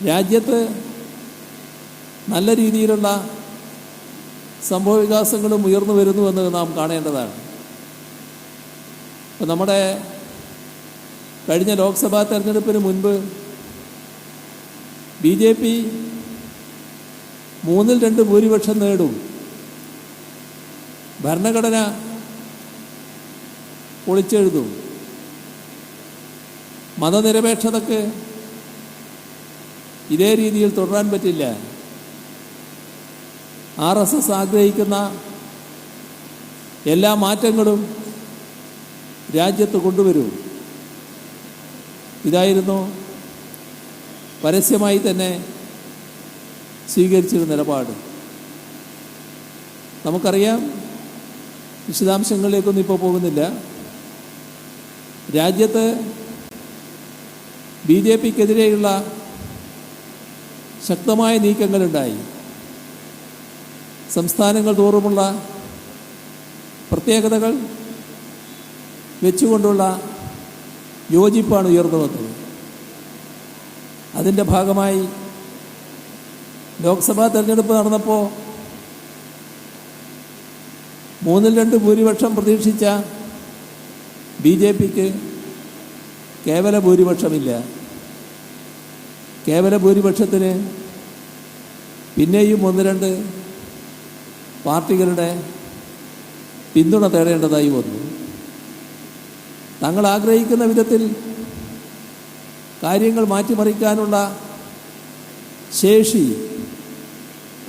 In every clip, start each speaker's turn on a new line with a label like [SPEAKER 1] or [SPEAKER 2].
[SPEAKER 1] രാജ്യത്ത് നല്ല രീതിയിലുള്ള സംഭവവികാസങ്ങളും ഉയർന്നു വരുന്നുവെന്ന് നാം കാണേണ്ടതാണ്. ഇപ്പം നമ്മുടെ കഴിഞ്ഞ ലോക്സഭാ തെരഞ്ഞെടുപ്പിന് മുൻപ് BJP 2/3 ഭൂരിപക്ഷം നേടും, ഭരണഘടന പൊളിച്ചെഴുതും, മതനിരപേക്ഷതയ്ക്ക് ഇതേ രീതിയിൽ തുടരാൻ പറ്റില്ല, RSS ആഗ്രഹിക്കുന്ന എല്ലാ മാറ്റങ്ങളും രാജ്യത്ത് കൊണ്ടുവരും. ഇതായിരുന്നു പരസ്യമായി തന്നെ സ്വീകരിച്ചൊരു നിലപാട്. നമുക്കറിയാം, വിശദാംശങ്ങളിലേക്കൊന്നും ഇപ്പോൾ പോകുന്നില്ല. രാജ്യത്ത് BJPക്കെതിരെയുള്ള ശക്തമായ നീക്കങ്ങളുണ്ടായി. സംസ്ഥാനങ്ങൾ തോറുമുള്ള പ്രത്യേകതകൾ വെച്ചുകൊണ്ടുള്ള യോജിപ്പാണ് ഉയർന്നു വന്നത്. അതിൻ്റെ ഭാഗമായി ലോക്സഭാ തെരഞ്ഞെടുപ്പ് നടന്നപ്പോൾ 2/3 ഭൂരിപക്ഷം പ്രതീക്ഷിച്ച BJPക്ക് കേവല ഭൂരിപക്ഷമില്ല. കേവല ഭൂരിപക്ഷത്തിന് പിന്നെയും 1-2 പാർട്ടികളുടെ പിന്തുണ തേടേണ്ടതായി വന്നു. തങ്ങൾ ആഗ്രഹിക്കുന്ന വിധത്തിൽ കാര്യങ്ങൾ മാറ്റിമറിക്കാനുള്ള ശേഷി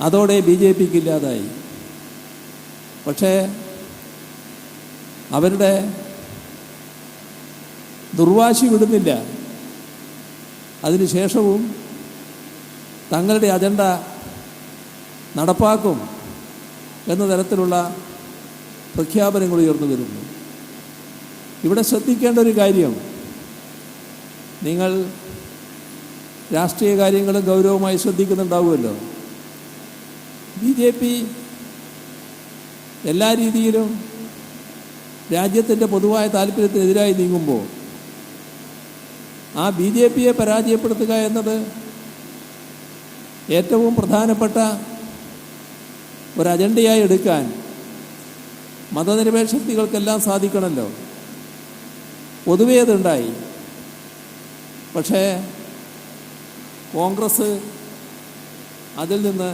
[SPEAKER 1] അതോടെ BJPക്കില്ലാതായി. പക്ഷേ അവരുടെ ദുർവാശി വിടുന്നില്ല. അതിനുശേഷവും തങ്ങളുടെ അജണ്ട നടപ്പാക്കും എന്ന തരത്തിലുള്ള പ്രഖ്യാപനങ്ങൾ ഉയർന്നു വരുന്നു. ഇവിടെ ശ്രദ്ധിക്കേണ്ട ഒരു കാര്യം, നിങ്ങൾ രാഷ്ട്രീയ കാര്യങ്ങളും ഗൗരവമായി ശ്രദ്ധിക്കുന്നുണ്ടാവുമല്ലോ. BJP എല്ലാ രീതിയിലും രാജ്യത്തിൻ്റെ പൊതുവായ താല്പര്യത്തിനെതിരായി നീങ്ങുമ്പോൾ ആ BJPയെ പരാജയപ്പെടുത്തുക എന്നത് ഏറ്റവും പ്രധാനപ്പെട്ട ഒരു അജണ്ടയായി എടുക്കാൻ മതനിരപേക്ഷ ശക്തികൾക്കെല്ലാം സാധിക്കണമല്ലോ. പൊതുവേ അതുണ്ടായി. പക്ഷേ കോൺഗ്രസ് അതിൽ നിന്ന്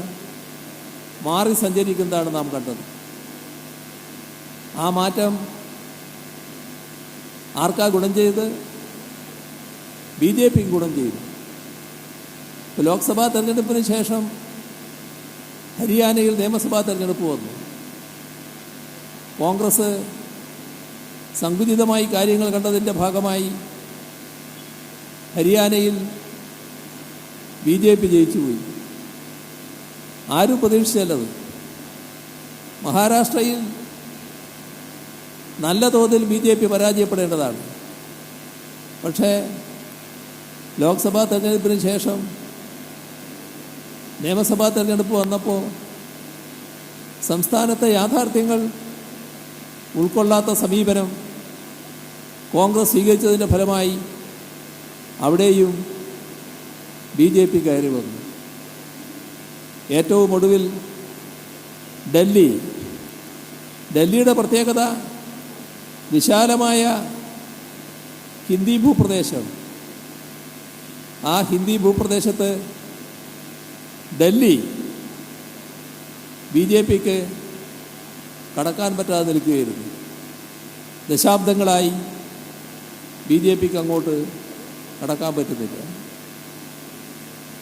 [SPEAKER 1] മാറി സഞ്ചരിക്കുന്നതാണ് നാം കണ്ടത്. ആ മാറ്റം ആർക്കാ ഗുണം ചെയ്ത്? BJPക്ക് ഗുണം ചെയ്തു. ലോക്സഭാ തെരഞ്ഞെടുപ്പിന് ശേഷം ഹരിയാനയിൽ നിയമസഭാ തെരഞ്ഞെടുപ്പ് വന്നു. കോൺഗ്രസ് സങ്കുചിതമായി കാര്യങ്ങൾ കണ്ടതിൻ്റെ ഭാഗമായി ഹരിയാനയിൽ BJP ജയിച്ചുപോയി. ആരും പ്രതീക്ഷിച്ചല്ലത്. മഹാരാഷ്ട്രയിൽ നല്ല തോതിൽ BJP പരാജയപ്പെടേണ്ടതാണ്. പക്ഷേ ലോക്സഭാ തെരഞ്ഞെടുപ്പിന് ശേഷം നിയമസഭാ തെരഞ്ഞെടുപ്പ് വന്നപ്പോൾ സംസ്ഥാനത്തെ യാഥാർത്ഥ്യങ്ങൾ ഉൾക്കൊള്ളാത്ത സമീപനം കോൺഗ്രസ് സ്വീകരിച്ചതിൻ്റെ ഫലമായി അവിടെയും BJP കയറി വന്നു. ഏറ്റവും ഒടുവിൽ ഡൽഹിയുടെ പ്രത്യേകത വിശാലമായ ഹിന്ദി ഭൂപ്രദേശം. ആ ഹിന്ദി ഭൂപ്രദേശത്ത് ഡൽഹി BJPക്ക് കടക്കാൻ പറ്റാതെ നിൽക്കുകയായിരുന്നു. ദശാബ്ദങ്ങളായി BJPക്ക് അങ്ങോട്ട് കടക്കാൻ പറ്റുന്നില്ല.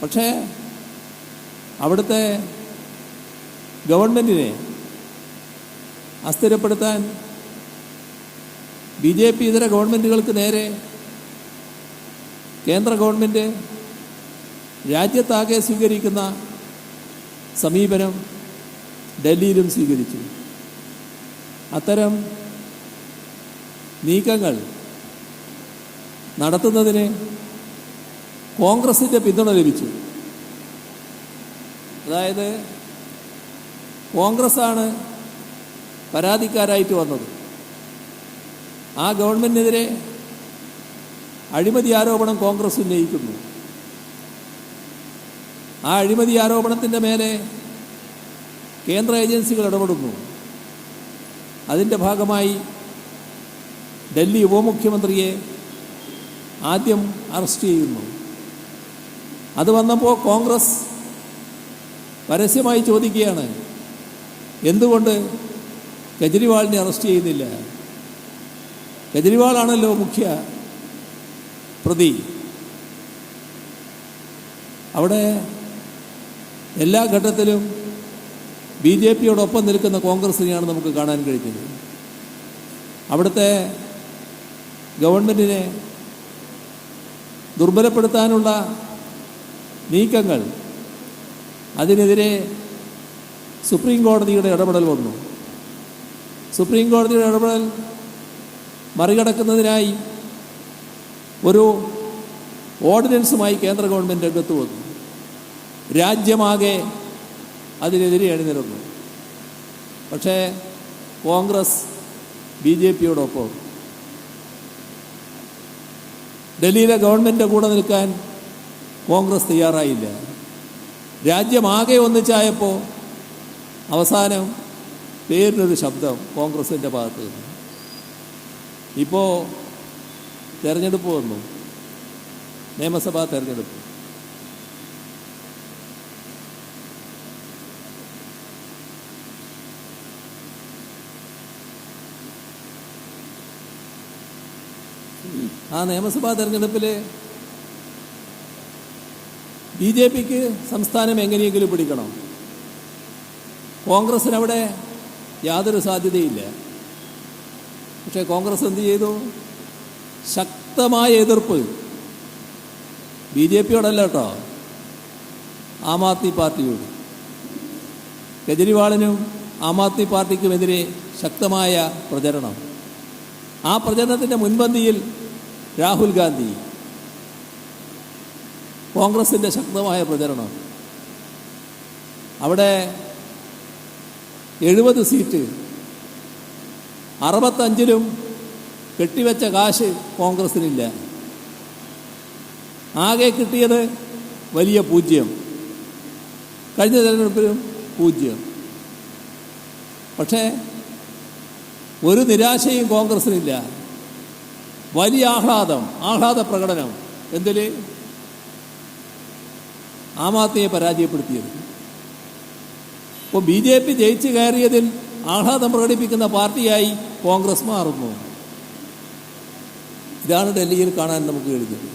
[SPEAKER 1] പക്ഷേ അവിടുത്തെ ഗവൺമെൻറ്റിനെ അസ്ഥിരപ്പെടുത്താൻ BJP ഇതര ഗവൺമെൻറ്റുകൾക്ക് നേരെ കേന്ദ്ര ഗവൺമെൻറ് രാജ്യത്താകെ സ്വീകരിക്കുന്ന സമീപനം ഡൽഹിയിലും സ്വീകരിച്ചു. അത്തരം നീക്കങ്ങൾ നടത്തുന്നതിന് കോൺഗ്രസിൻ്റെ പിന്തുണ ലഭിച്ചു. അതായത് കോൺഗ്രസ്സാണ് പരാതിക്കാരായിട്ട് വന്നത്. ആ ഗവൺമെൻറ്റിനെതിരെ അഴിമതി ആരോപണം കോൺഗ്രസ് ഉന്നയിക്കുന്നു. ആ അഴിമതി ആരോപണത്തിൻ്റെ മേലെ കേന്ദ്ര ഏജൻസികൾ ഇടപെടുന്നു. അതിൻ്റെ ഭാഗമായി ഡൽഹി ഉപമുഖ്യമന്ത്രിയെ ആദ്യം അറസ്റ്റ് ചെയ്യുന്നു. അത് വന്നപ്പോൾ കോൺഗ്രസ് പരസ്യമായി ചോദിക്കുകയാണ്, എന്തുകൊണ്ട് കെജ്രിവാളിനെ അറസ്റ്റ് ചെയ്യുന്നില്ല? കെജ്രിവാളാണല്ലോ മുഖ്യ പ്രതി. അവിടെ എല്ലാ ഘട്ടത്തിലും BJPയോടൊപ്പം നിൽക്കുന്ന കോൺഗ്രസിനെയാണ് നമുക്ക് കാണാൻ കഴിഞ്ഞത്. അവിടുത്തെ ഗവൺമെൻറ്റിനെ ദുർബലപ്പെടുത്താനുള്ള നീക്കങ്ങൾ, അതിനെതിരെ സുപ്രീം കോടതിയുടെ ഇടപെടൽ വന്നു. സുപ്രീം കോടതിയുടെ ഇടപെടൽ മറികടക്കുന്നതിനായി ഒരു ഓർഡിനൻസുമായി കേന്ദ്ര ഗവൺമെൻറ് രംഗത്ത് വന്നു. രാജ്യമാകെ അതിനെതിരെ അണിനിരന്നു. പക്ഷേ കോൺഗ്രസ് BJPയോടൊപ്പം, ഡൽഹിയിലെ ഗവൺമെൻറ് കൂടെ നിൽക്കാൻ കോൺഗ്രസ് തയ്യാറായില്ല. രാജ്യമാകെ ഒന്നിച്ചായപ്പോൾ അവസാനം പേരിനൊരു ശബ്ദം കോൺഗ്രസിൻ്റെ ഭാഗത്ത് നിന്ന്. ഇപ്പോൾ തെരഞ്ഞെടുപ്പ് വന്നു, നിയമസഭാ തെരഞ്ഞെടുപ്പ്. ആ നിയമസഭാ തെരഞ്ഞെടുപ്പിൽ BJPക്ക് സംസ്ഥാനം എങ്ങനെയെങ്കിലും പിടിക്കണം. കോൺഗ്രസ്സിനവിടെ യാതൊരു സാധ്യതയില്ല. പക്ഷേ കോൺഗ്രസ് എന്ത് ചെയ്തു? ശക്തമായ എതിർപ്പ് BJPയോടല്ല കേട്ടോ, ആം ആദ്മി പാർട്ടിയോട്. കെജ്രിവാളിനും ആം ആദ്മി പാർട്ടിക്കുമെതിരെ ശക്തമായ പ്രചരണം. ആ പ്രചരണത്തിൻ്റെ മുൻപന്തിയിൽ രാഹുൽ ഗാന്ധി. കോൺഗ്രസിൻ്റെ ശക്തമായ പ്രചരണം. അവിടെ 70 സീറ്റ്, 65ലും കെട്ടിവെച്ച കാശ് കോൺഗ്രസിനില്ല. ആകെ കിട്ടിയത് വലിയ 0. കഴിഞ്ഞ തെരഞ്ഞെടുപ്പിലും 0. പക്ഷേ ഒരു നിരാശയും കോൺഗ്രസിനില്ല. വലിയ ആഹ്ലാദ പ്രകടനം. എന്തിൽ? ആം ആദ്മിയെ പരാജയപ്പെടുത്തിയത്. ഇപ്പോൾ BJP ജയിച്ചു കയറിയതിൽ ആഹ്ലാദം പ്രകടിപ്പിക്കുന്ന പാർട്ടിയായി കോൺഗ്രസ് മാറുന്നു. ഇതാണ് ഡൽഹിയിൽ കാണാൻ നമുക്ക് കഴിഞ്ഞത്.